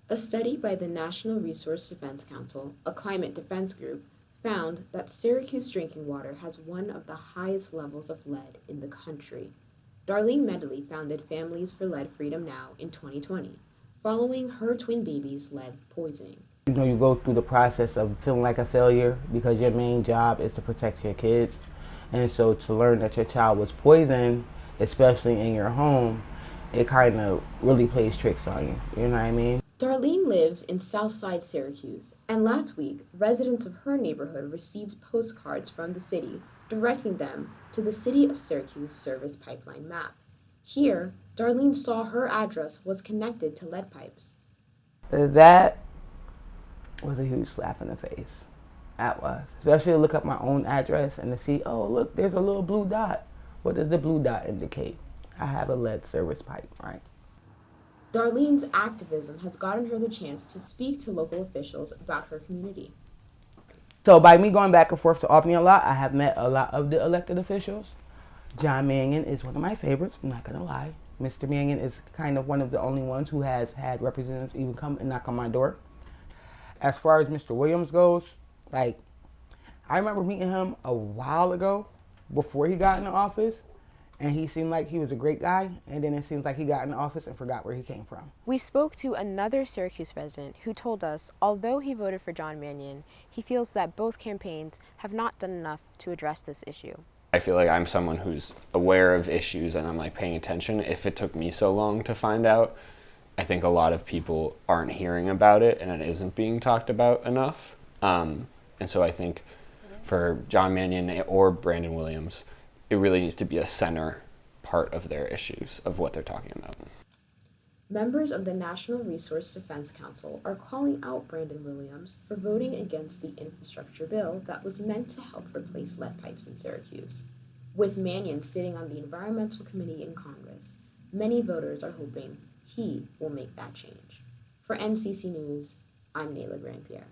A study by the National Resource Defense Council, a climate defense group, found that Syracuse drinking water has one of the highest levels of lead in the country. Darlene Medley founded Families for Lead Freedom Now in 2020, following her twin baby's lead poisoning. You know, you go through the process of feeling like a failure because your main job is to protect your kids. And so to learn that your child was poisoned, especially in your home, it kind of really plays tricks on you. You know what I mean? Darlene lives in Southside Syracuse, and last week, residents of her neighborhood received postcards from the city directing them to the City of Syracuse service pipeline map. Here, Darlene saw her address was connected to lead pipes. That was a huge slap in the face. That was. Especially to look up my own address and to see, oh, look, there's a little blue dot. What does the blue dot indicate? I have a lead service pipe, right? Darlene's activism has gotten her the chance to speak to local officials about her community. So by me going back and forth to Albany a lot, I have met a lot of the elected officials. John Mannion is one of my favorites, I'm not going to lie. Mr. Mannion is kind of one of the only ones who has had representatives even come and knock on my door. As far as Mr. Williams goes, like, I remember meeting him a while ago before he got into office, and he seemed like he was a great guy, and then it seems like he got in office and forgot where he came from. We spoke to another Syracuse resident who told us although he voted for John Mannion, he feels that both campaigns have not done enough to address this issue. I feel like I'm someone who's aware of issues and I'm like paying attention. If it took me so long to find out, I think a lot of people aren't hearing about it and it isn't being talked about enough. And so I think for John Mannion or Brandon Williams, it really needs to be a center part of their issues, of what they're talking about. Members of the National Resource Defense Council are calling out Brandon Williams for voting against the infrastructure bill that was meant to help replace lead pipes in Syracuse. With Mannion sitting on the Environmental Committee in Congress, many voters are hoping he will make that change. For NCC News, I'm Nayla Grand-Pierre.